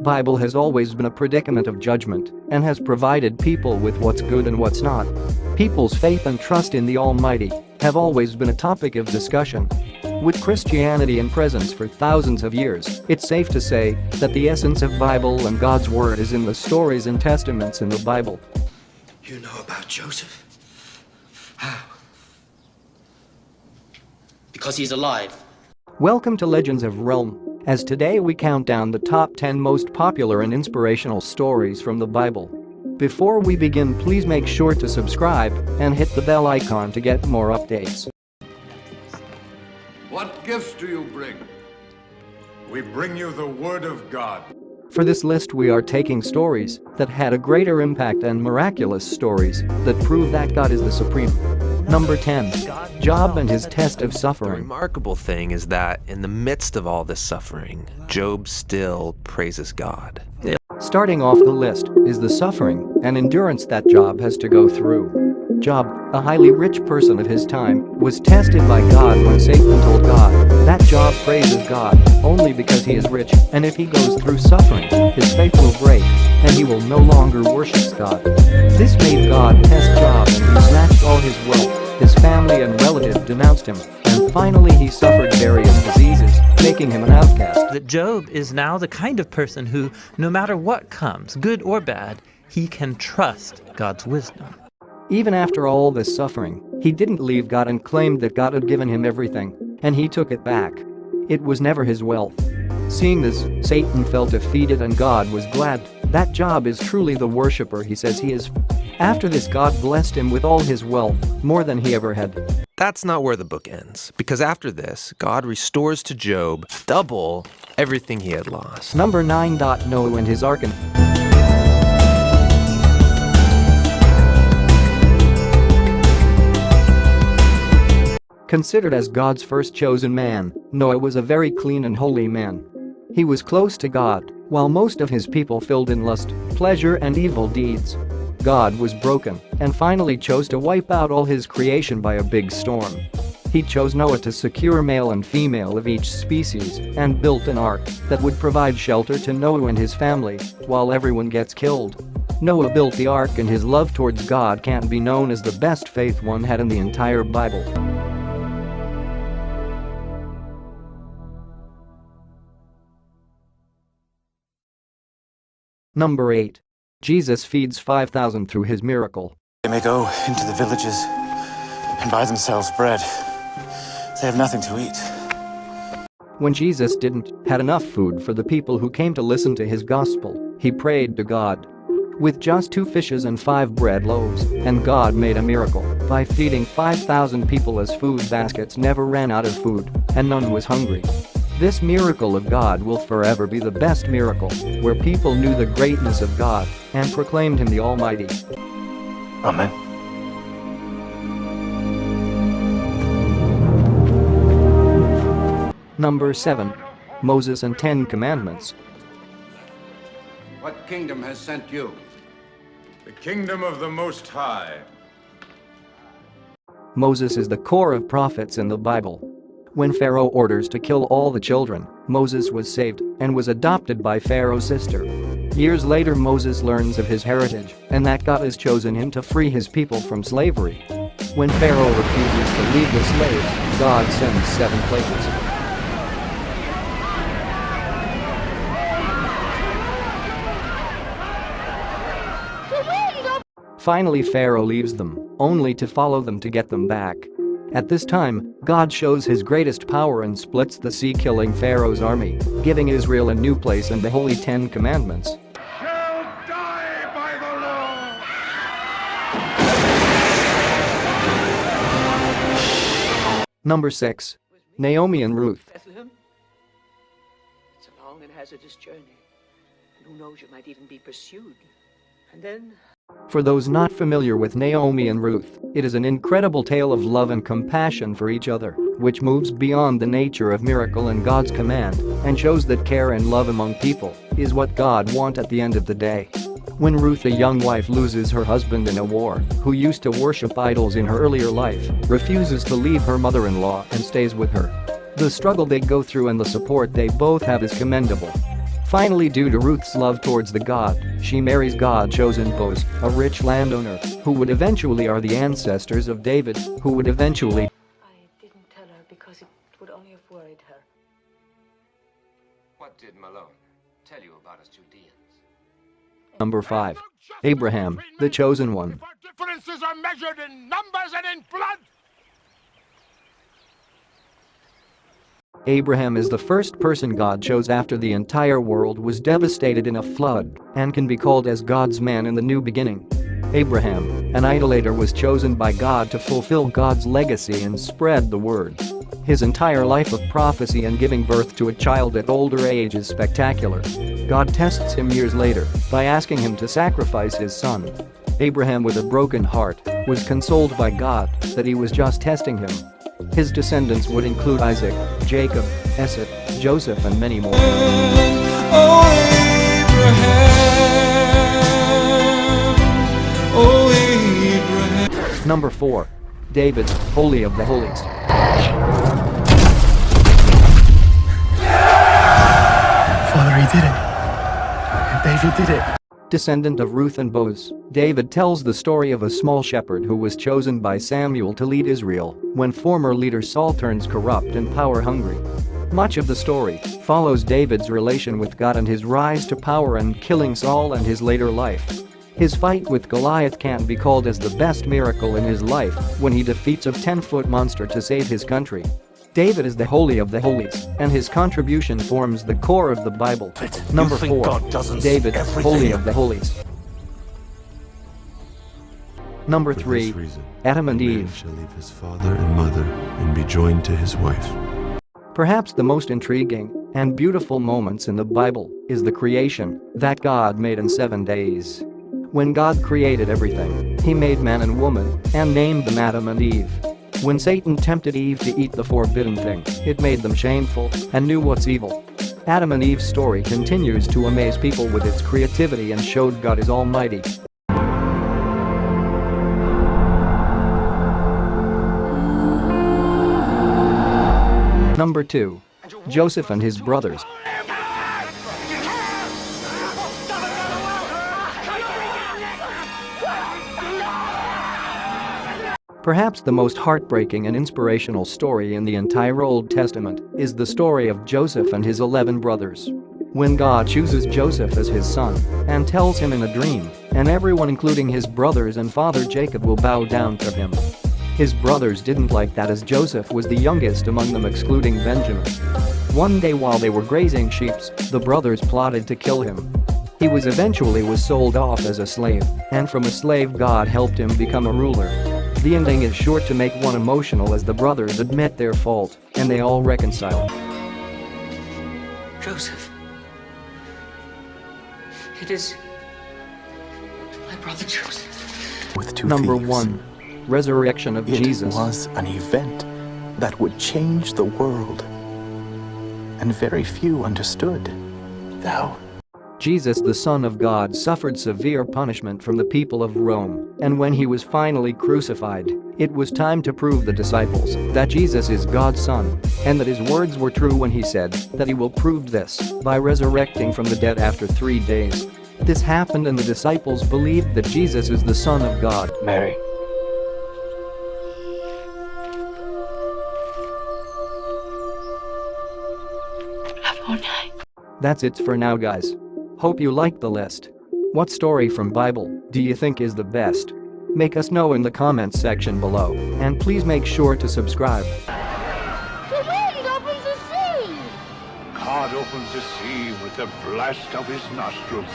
Bible has always been a predicament of judgment and has provided people with what's good and what's not. People's faith and trust in the Almighty have always been a topic of discussion. With Christianity in presence for thousands of years, it's safe to say that the essence of Bible and God's Word is in the stories and testaments in the Bible. You know about Joseph? How? Because he's alive. Welcome to Legends of Rome, as today we count down the top 10 most popular and inspirational stories from the Bible. Before we begin, please make sure to subscribe and hit the bell icon to get more updates. What gifts do you bring? We bring you the Word of God. For this list, we are taking stories that had a greater impact and miraculous stories that prove that God is the supreme. Number 10. Job and his test of The suffering. remarkable thing is that in the midst of all this suffering, Job still praises God. Starting off the list is the suffering and endurance that Job has to go through. Job, a highly rich person of his time, was tested by God when Satan told God that Job praises God only because he is rich, and if he goes through suffering, his faith will break and he will no longer worship God. This made God test Job, and he snatched all his wealth. His family and relatives denounced him, and finally he suffered various diseases, making him an outcast. That Job is now the kind of person who, no matter what comes, good or bad, he can trust God's wisdom. Even after all this suffering, he didn't leave God and claimed that God had given him everything, and he took it back. It was never his wealth. Seeing this, Satan felt defeated, and God was glad that Job is truly the worshiper he says he is. After this, God blessed him with all his wealth, more than he ever had. That's not where the book ends, because after this, God restores to Job double everything he had lost. Number 9. Noah and his ark. Considered as God's first chosen man, Noah was a very clean and holy man. He was close to God, while most of his people filled in lust, pleasure, and evil deeds. God was broken and finally chose to wipe out all his creation by a big storm. He chose Noah to secure male and female of each species and built an ark that would provide shelter to Noah and his family while everyone gets killed. Noah built the ark, and his love towards God can't be known as the best faith one had in the entire Bible. Number 8. Jesus feeds 5,000 through his miracle. They may go into the villages and buy themselves bread. They have nothing to eat. When Jesus didn't had enough food for the people who came to listen to his gospel, he prayed to God. With just 2 fishes and 5 bread loaves, and God made a miracle by feeding 5,000 people as food baskets never ran out of food, and none was hungry. This miracle of God will forever be the best miracle, where people knew the greatness of God and proclaimed him the Almighty. Amen. Number 7. Moses and 10 Commandments. What kingdom has sent you? The kingdom of the Most High. Moses is the core of prophets in the Bible. When Pharaoh orders to kill all the children, Moses was saved and was adopted by Pharaoh's sister. Years later, Moses learns of his heritage and that God has chosen him to free his people from slavery. When Pharaoh refuses to leave the slaves, God sends 7 plagues. Finally, Pharaoh leaves them, only to follow them to get them back. At this time, God shows his greatest power and splits the sea, killing Pharaoh's army, giving Israel a new place and the Holy 10 Commandments. Shall die by the law. Number 6. Naomi and Ruth. Bethlehem? It's a long and hazardous journey. And who knows, you might even be pursued. And then... For those not familiar with Naomi and Ruth, it is an incredible tale of love and compassion for each other, which moves beyond the nature of miracle and God's command, and shows that care and love among people is what God wants at the end of the day. When Ruth, a young wife, loses her husband in a war, who used to worship idols in her earlier life, refuses to leave her mother-in-law and stays with her. The struggle they go through and the support they both have is commendable. Finally, due to Ruth's love towards the god, she marries God-chosen Boaz, a rich landowner, who would eventually are the ancestors of David, who would eventually. I didn't tell her because it would only have worried her. What did Malone tell you about us Judeans? Number 5. Abraham, the chosen one. Our differences are measured in numbers and in blood. Abraham is the first person God chose after the entire world was devastated in a flood and can be called as God's man in the new beginning. Abraham, an idolater, was chosen by God to fulfill God's legacy and spread the word. His entire life of prophecy and giving birth to a child at older age is spectacular. God tests him years later by asking him to sacrifice his son. Abraham, with a broken heart, was consoled by God that he was just testing him. His descendants would include Isaac, Jacob, Esau, Joseph, and many more. Number 4. David, Holy of the Holies. Father, he did it. David did it. Descendant of Ruth and Boaz, David tells the story of a small shepherd who was chosen by Samuel to lead Israel when former leader Saul turns corrupt and power-hungry. Much of the story follows David's relation with God and his rise to power and killing Saul and his later life. His fight with Goliath can be called as the best miracle in his life when he defeats a 10-foot monster to save his country. David is the Holy of the Holies, and his contribution forms the core of the Bible. Number 4. David, Holy of the Holies. Number 3. Adam and Eve. Shall leave his father and mother and be joined to his wife. Perhaps the most intriguing and beautiful moments in the Bible is the creation that God made in 7 days. When God created everything, he made man and woman and named them Adam and Eve. When Satan tempted Eve to eat the forbidden thing, it made them shameful and knew what's evil. Adam and Eve's story continues to amaze people with its creativity and showed God is almighty. Number 2. Joseph and his brothers. Perhaps the most heartbreaking and inspirational story in the entire Old Testament is the story of Joseph and his 11 brothers. When God chooses Joseph as his son and tells him in a dream, and everyone including his brothers and father Jacob will bow down to him. His brothers didn't like that, as Joseph was the youngest among them excluding Benjamin. One day while they were grazing sheep, the brothers plotted to kill him. He was sold off as a slave, and from a slave God helped him become a ruler. The ending is sure to make one emotional as the brothers admit their fault and they all reconcile. Joseph. It is my brother Joseph. With 2 Number thieves. 1. Resurrection of Jesus. It was an event that would change the world. And very few understood. Thou. Jesus, the Son of God, suffered severe punishment from the people of Rome, and when he was finally crucified, it was time to prove the disciples that Jesus is God's Son, and that his words were true when he said that he will prove this by resurrecting from the dead after 3 days. This happened and the disciples believed that Jesus is the Son of God. Mary. That's it for now, guys. Hope you liked the list. What story from Bible do you think is the best? Make us know in the comments section below, and please make sure to subscribe. The wind opens the sea! God opens the sea with the blast of his nostrils.